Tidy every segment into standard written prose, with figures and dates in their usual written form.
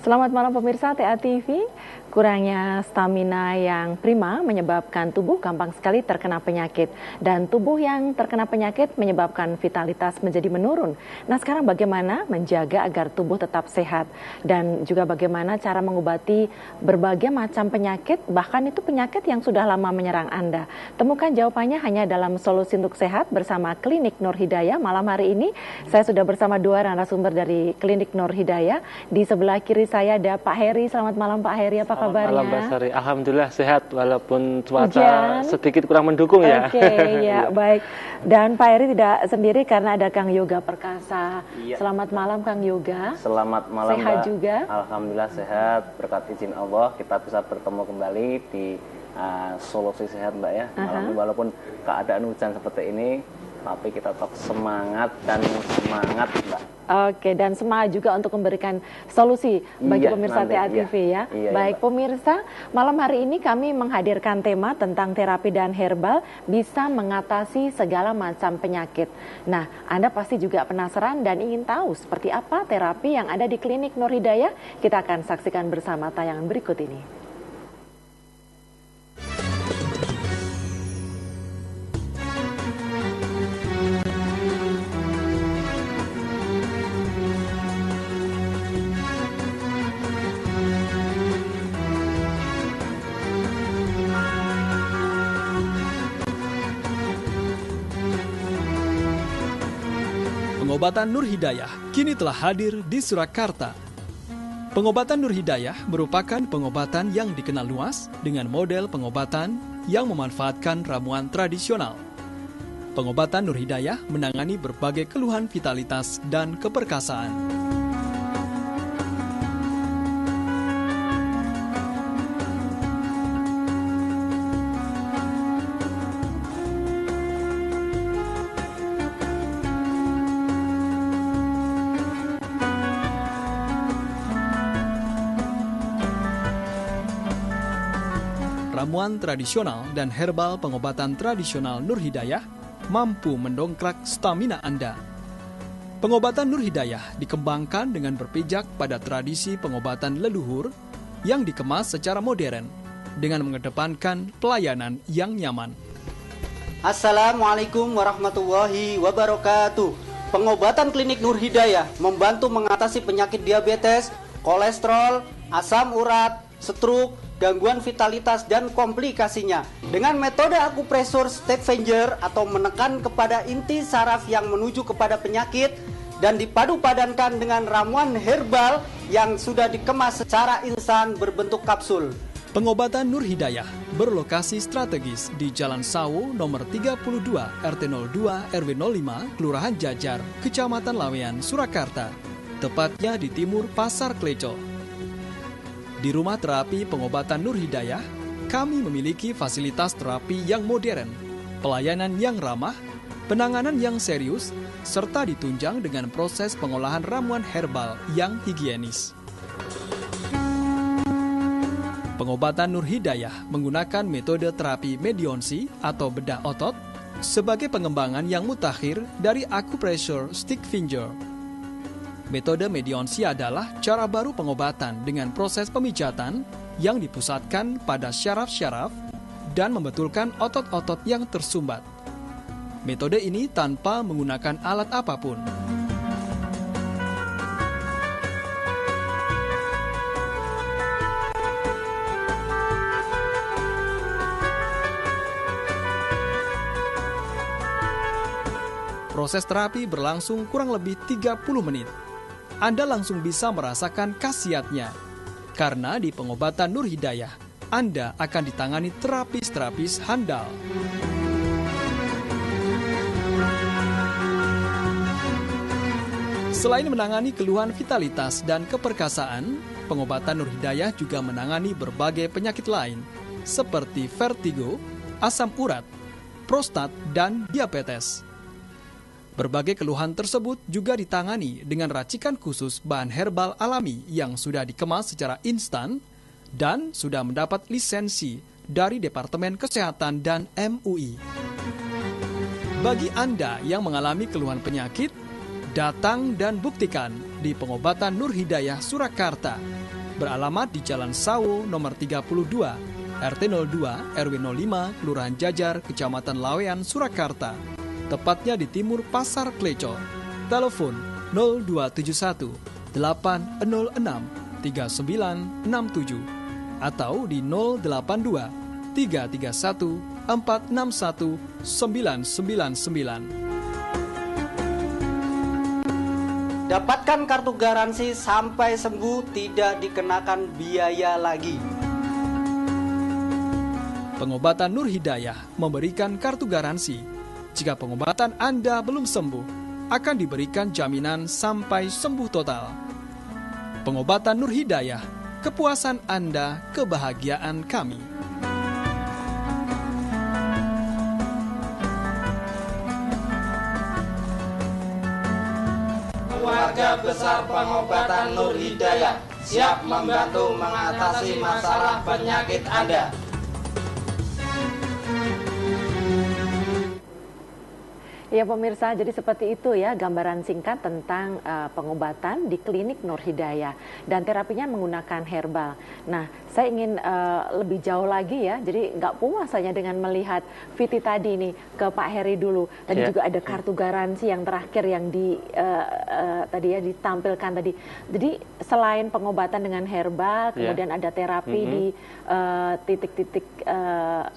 Selamat malam pemirsa TA TV. Kurangnya stamina yang prima menyebabkan tubuh gampang sekali terkena penyakit. Dan tubuh yang terkena penyakit menyebabkan vitalitas menjadi menurun. Nah, sekarang bagaimana menjaga agar tubuh tetap sehat? Dan juga bagaimana cara mengobati berbagai macam penyakit, bahkan itu penyakit yang sudah lama menyerang Anda. Temukan jawabannya hanya dalam Solusi Untuk Sehat bersama Klinik Nur Hidayah. Malam hari ini saya sudah bersama dua narasumber dari Klinik Nur Hidayah. Di sebelah kiri saya ada Pak Heri. Selamat malam Pak Heri, apa kabarnya? Selamat malam Mbak Sari, alhamdulillah sehat walaupun cuaca sedikit kurang mendukung ya. Oke, ya baik. Dan Pak Heri tidak sendiri karena ada Kang Yoga Perkasa. Iya. Selamat malam Kang Yoga. Selamat malam sehat Mbak. Juga. Alhamdulillah sehat, berkat izin Allah kita bisa bertemu kembali di Solusi Sehat Mbak ya. Malam ini walaupun keadaan hujan seperti ini, tapi kita tetap semangat Mbak. Oke, dan semangat juga untuk memberikan solusi bagi pemirsa TA TV ya. Baik pemirsa, malam hari ini kami menghadirkan tema tentang terapi dan herbal bisa mengatasi segala macam penyakit. Nah, Anda pasti juga penasaran dan ingin tahu seperti apa terapi yang ada di Klinik Nur Hidayah. Kita akan saksikan bersama tayangan berikut ini. Pengobatan Nur Hidayah kini telah hadir di Surakarta. Pengobatan Nur Hidayah merupakan pengobatan yang dikenal luas dengan model pengobatan yang memanfaatkan ramuan tradisional. Pengobatan Nur Hidayah menangani berbagai keluhan vitalitas dan keperkasaan. Ramuan tradisional dan herbal pengobatan tradisional Nur Hidayah mampu mendongkrak stamina Anda. Pengobatan Nur Hidayah dikembangkan dengan berpijak pada tradisi pengobatan leluhur yang dikemas secara modern dengan mengedepankan pelayanan yang nyaman. Assalamualaikum warahmatullahi wabarakatuh. Pengobatan Klinik Nur Hidayah membantu mengatasi penyakit diabetes, kolesterol, asam urat, stroke, gangguan vitalitas dan komplikasinya dengan metode akupresur Stavanger atau menekan kepada inti saraf yang menuju kepada penyakit dan dipadu-padankan dengan ramuan herbal yang sudah dikemas secara instan berbentuk kapsul. Pengobatan Nur Hidayah berlokasi strategis di Jalan Sawu nomor 32 RT 02 RW 05 Kelurahan Jajar, Kecamatan Lawean, Surakarta, tepatnya di timur Pasar Kleco. Di rumah terapi pengobatan Nur Hidayah, kami memiliki fasilitas terapi yang modern, pelayanan yang ramah, penanganan yang serius, serta ditunjang dengan proses pengolahan ramuan herbal yang higienis. Pengobatan Nur Hidayah menggunakan metode terapi medionsi atau bedah otot sebagai pengembangan yang mutakhir dari akupresur Stavanger. Metode medionsi adalah cara baru pengobatan dengan proses pemijatan yang dipusatkan pada syaraf-syaraf dan membetulkan otot-otot yang tersumbat. Metode ini tanpa menggunakan alat apapun. Proses terapi berlangsung kurang lebih 30 menit. Anda langsung bisa merasakan khasiatnya. Karena di pengobatan Nur Hidayah, Anda akan ditangani terapis-terapis handal. Selain menangani keluhan vitalitas dan keperkasaan, pengobatan Nur Hidayah juga menangani berbagai penyakit lain, seperti vertigo, asam urat, prostat, dan diabetes. Berbagai keluhan tersebut juga ditangani dengan racikan khusus bahan herbal alami yang sudah dikemas secara instan dan sudah mendapat lisensi dari Departemen Kesehatan dan MUI. Bagi Anda yang mengalami keluhan penyakit, datang dan buktikan di Pengobatan Nur Hidayah Surakarta. Beralamat di Jalan Sawo nomor 32, RT 02, RW 05, Kelurahan Jajar, Kecamatan Lawean, Surakarta. Tepatnya di timur Pasar Kleco. Telepon 0271 806 3967 atau di 082 331 461 999. Dapatkan kartu garansi sampai sembuh, tidak dikenakan biaya lagi. Pengobatan Nur Hidayah memberikan kartu garansi. Jika pengobatan Anda belum sembuh, akan diberikan jaminan sampai sembuh total. Pengobatan Nur Hidayah, kepuasan Anda, kebahagiaan kami. Keluarga besar Pengobatan Nur Hidayah siap membantu mengatasi masalah penyakit Anda. Ya pemirsa, jadi seperti itu ya gambaran singkat tentang pengobatan di klinik Nur Hidayah dan terapinya menggunakan herbal. Nah, saya ingin lebih jauh lagi ya, jadi nggak puas hanya dengan melihat Viti tadi nih, ke Pak Heri dulu. Tadi juga ada kartu garansi yang terakhir yang tadi ya ditampilkan tadi. Jadi selain pengobatan dengan herbal, kemudian ada terapi di titik-titik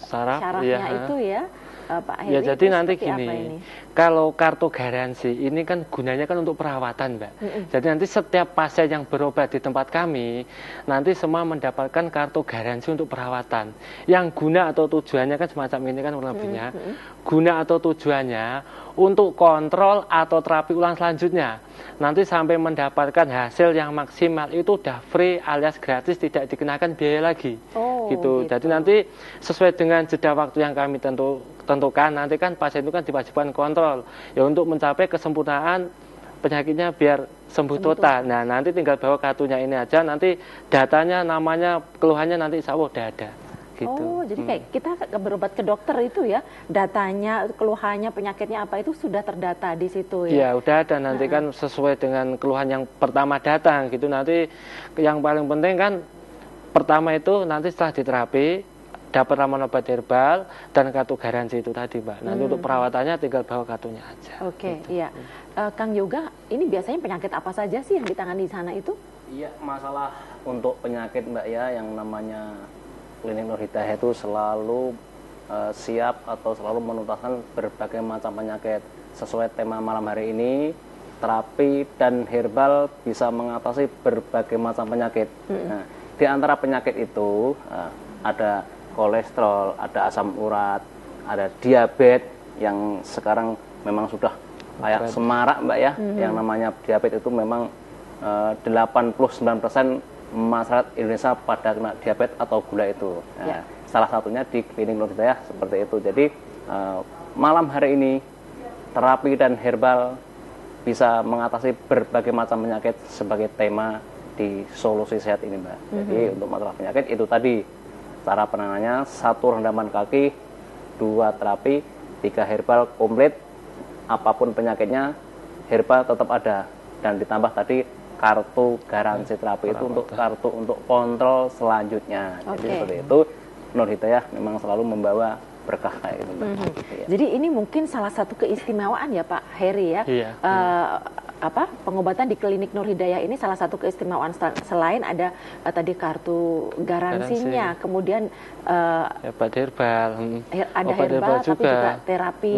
syarafnya itu ya. Pak Heri, ya jadi nanti gini, kalau kartu garansi ini kan gunanya kan untuk perawatan, Mbak. Jadi nanti setiap pasien yang berobat di tempat kami, nanti semua mendapatkan kartu garansi untuk perawatan. Yang guna atau tujuannya kan semacam ini kan kurang lebihnya. Guna atau tujuannya untuk kontrol atau terapi ulang selanjutnya. Nanti sampai mendapatkan hasil yang maksimal itu udah free alias gratis, tidak dikenakan biaya lagi. Gitu. Jadi nanti sesuai dengan jeda waktu yang kami tentukan, nanti kan pasien itu kan diwajibkan kontrol ya untuk mencapai kesempurnaan penyakitnya biar sembuh total. Nah nanti tinggal bawa kartunya ini aja, nanti datanya, namanya, keluhannya nanti insya Allah udah ada. Gitu. Jadi kayak kita berobat ke dokter itu ya, datanya, keluhannya, penyakitnya apa itu sudah terdata di situ ya? Ya udah ada, nanti kan sesuai dengan keluhan yang pertama datang gitu. Nanti yang paling penting kan pertama itu nanti setelah diterapi dapat ramuan obat herbal dan kartu garansi itu tadi, Mbak. Nanti untuk perawatannya tinggal bawa kartunya aja. Oke, iya. Kang Yoga, ini biasanya penyakit apa saja sih yang ditangani di sana itu? Iya, masalah untuk penyakit, Mbak ya, yang namanya klinik Nur Hidayah itu selalu siap atau selalu menuntaskan berbagai macam penyakit. Sesuai tema malam hari ini, terapi dan herbal bisa mengatasi berbagai macam penyakit. Nah, di antara penyakit itu ada kolesterol, ada asam urat, ada diabetes yang sekarang memang sudah kayak semarak, Mbak ya. Yang namanya diabetes itu memang 89% masyarakat Indonesia pada kena diabetes atau gula itu. Nah, salah satunya di klinik Nur Hidayah seperti itu. Jadi malam hari ini terapi dan herbal bisa mengatasi berbagai macam penyakit sebagai tema di solusi sehat ini, Mbak. Jadi untuk masalah penyakit itu tadi, cara penanganannya 1 rendaman kaki, 2 terapi, 3 herbal komplit. Apapun penyakitnya, herbal tetap ada. Dan ditambah tadi kartu garansi terapi itu untuk kartu untuk kontrol selanjutnya. Jadi seperti itu, Nur Hidayah memang selalu membawa berkah kayak gitu. Jadi ini mungkin salah satu keistimewaan ya Pak Heri ya. Pengobatan di klinik Nur Hidayah ini salah satu keistimewaan selain ada tadi kartu garansinya, kemudian obat herbal, ada obat herbal juga. tapi juga terapi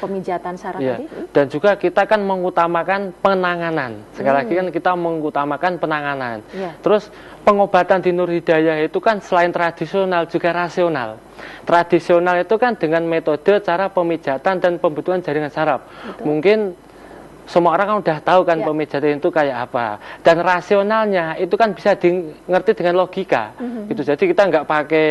pemijatan syaraf tadi. Dan juga kita kan mengutamakan penanganan. Sekali lagi kan kita mengutamakan penanganan. Terus pengobatan di Nur Hidayah itu kan selain tradisional juga rasional. Tradisional itu kan dengan metode cara pemijatan dan pembentukan jaringan saraf. Mungkin semua orang kan udah tahu kan pemijatan itu kayak apa. Dan rasionalnya itu kan bisa ngerti dengan logika. Gitu. Jadi kita nggak pakai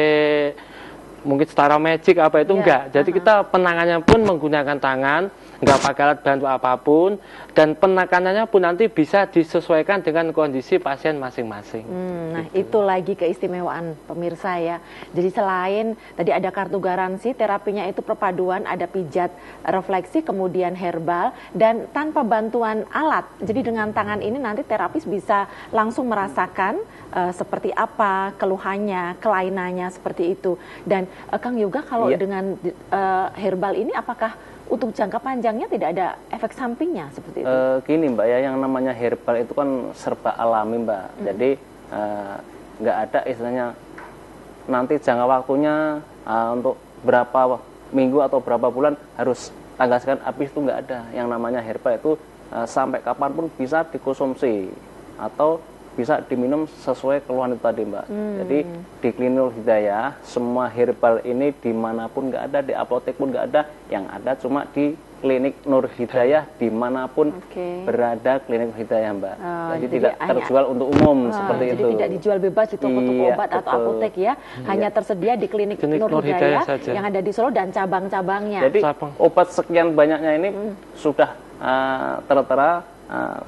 mungkin setara magic apa itu enggak. Jadi kita penanganannya pun menggunakan tangan, enggak pakai alat bantu apapun, dan penekanannya pun nanti bisa disesuaikan dengan kondisi pasien masing-masing. Nah, itu lagi keistimewaan pemirsa ya. Jadi selain tadi ada kartu garansi, terapinya itu perpaduan, ada pijat, refleksi, kemudian herbal, dan tanpa bantuan alat. Jadi dengan tangan ini nanti terapis bisa langsung merasakan seperti apa keluhannya, kelainannya seperti itu. Dan Kang Yoga, kalau dengan herbal ini apakah untuk jangka panjangnya tidak ada efek sampingnya seperti itu? Gini Mbak ya, yang namanya herbal itu kan serba alami Mbak. Jadi nggak ada istilahnya nanti jangka waktunya untuk berapa minggu atau berapa bulan harus tanggal sekian habis, itu nggak ada. Yang namanya herbal itu sampai kapanpun bisa dikonsumsi atau bisa diminum sesuai keluhan itu tadi Mbak. Jadi di Klinik Nur Hidayah semua herbal ini dimanapun nggak ada, di apotek pun nggak ada, yang ada cuma di Klinik Nur Hidayah dimanapun berada Klinik Nur Hidayah Mbak. Jadi tidak terjual untuk umum seperti jadi itu. Jadi tidak dijual bebas di toko-toko obat atau apotek ya, hanya tersedia di Klinik Nur Hidayah yang ada di Solo dan cabang-cabangnya. Jadi obat sekian banyaknya ini sudah tertera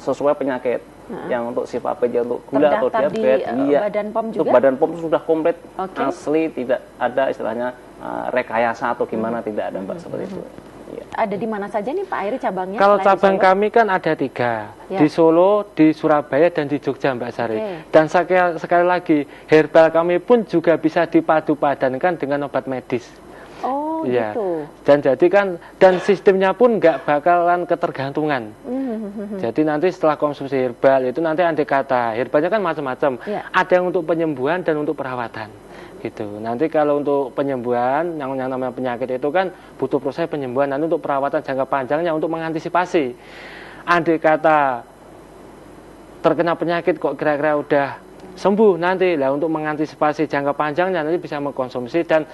sesuai penyakit. Yang untuk sifat PJ, untuk gula atau diabetes, Badan POM juga? Untuk Badan POM sudah komplit, asli, tidak ada istilahnya rekayasa atau gimana, tidak ada Mbak seperti itu. Ada di mana saja nih Pak Airi cabangnya? Kalau cabang kami kan ada 3, di Solo, di Surabaya, dan di Jogja Mbak Sari. Dan sekali lagi, herbal kami pun juga bisa dipadu-padankan dengan obat medis. Oh gitu. Dan jadi kan, dan sistemnya pun nggak bakalan ketergantungan. Jadi nanti setelah konsumsi herbal itu nanti andai kata herbalnya kan macam-macam. Ada yang untuk penyembuhan dan untuk perawatan. Gitu. Nanti kalau untuk penyembuhan, yang namanya penyakit itu kan butuh proses penyembuhan. Nanti untuk perawatan jangka panjangnya untuk mengantisipasi. Andai kata terkena penyakit kok kira-kira udah sembuh nanti lah, untuk mengantisipasi jangka panjangnya nanti bisa mengkonsumsi, dan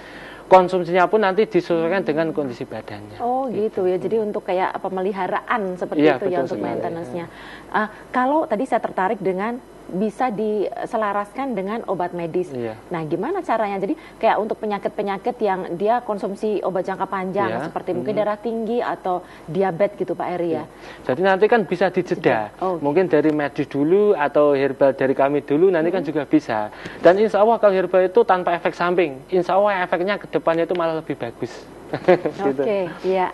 konsumsinya pun nanti disesuaikan dengan kondisi badannya. Oh gitu ya, jadi untuk kayak pemeliharaan seperti itu ya, untuk maintenance-nya. Kalau tadi saya tertarik dengan bisa diselaraskan dengan obat medis. Nah, gimana caranya? Jadi kayak untuk penyakit-penyakit yang dia konsumsi obat jangka panjang seperti mungkin darah tinggi atau diabetes gitu Pak Eri ya. Jadi nanti kan bisa dijeda. Mungkin dari medis dulu atau herbal dari kami dulu, nanti kan juga bisa. Dan insya Allah kalau herbal itu tanpa efek samping, insya Allah efeknya ke depannya itu malah lebih bagus. Oke, iya.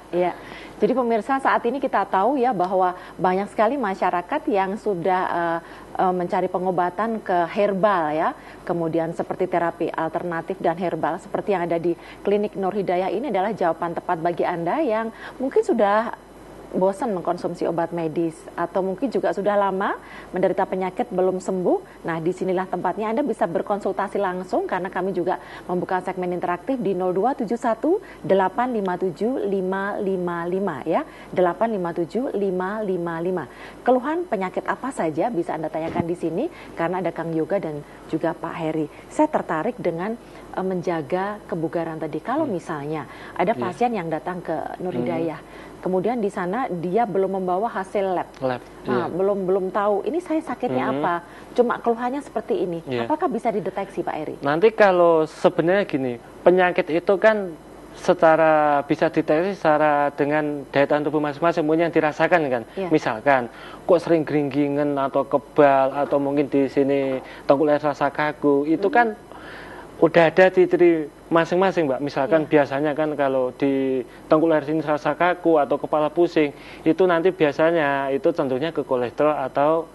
Jadi pemirsa, saat ini kita tahu ya bahwa banyak sekali masyarakat yang sudah mencari pengobatan ke herbal ya, kemudian seperti terapi alternatif dan herbal seperti yang ada di Klinik Nur Hidayah ini adalah jawaban tepat bagi Anda yang mungkin sudah bosan mengkonsumsi obat medis atau mungkin juga sudah lama menderita penyakit belum sembuh. Nah, disinilah tempatnya Anda bisa berkonsultasi langsung karena kami juga membuka segmen interaktif di 0271 857 555 ya, 857 555. Keluhan penyakit apa saja bisa Anda tanyakan di sini karena ada Kang Yoga dan juga Pak Heri. Saya tertarik dengan menjaga kebugaran tadi. Kalau misalnya ada pasien yang datang ke Nur Hidayah, kemudian di sana dia belum membawa hasil lab. Belum tahu ini saya sakitnya apa, cuma keluhannya seperti ini. Apakah bisa dideteksi Pak Eri? Nanti kalau sebenarnya gini, penyakit itu kan secara bisa dideteksi secara dengan daya tahan tubuh masing-masing yang dirasakan kan. Misalkan kok sering geringgingan atau kebal atau mungkin di sini tengkuk leher rasa kaku, itu kan udah ada ciri masing-masing Mbak. Misalkan biasanya kan kalau di tengkuk leher sini rasa kaku atau kepala pusing, itu nanti biasanya itu tentunya ke kolesterol atau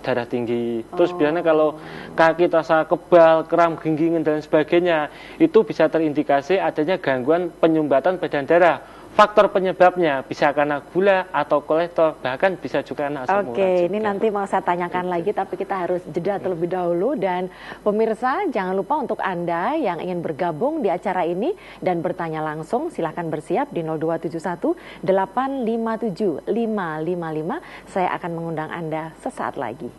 darah tinggi. Terus biasanya kalau kaki terasa kebal, kram, ginggingan dan sebagainya, itu bisa terindikasi adanya gangguan penyumbatan badan darah. Faktor penyebabnya bisa karena gula atau kolesterol, bahkan bisa juga karena asam urat. Oke, ini nanti mau saya tanyakan lagi, tapi kita harus jeda terlebih dahulu. Dan pemirsa, jangan lupa untuk Anda yang ingin bergabung di acara ini dan bertanya langsung, silahkan bersiap di 0271 857 555. Saya akan mengundang Anda sesaat lagi.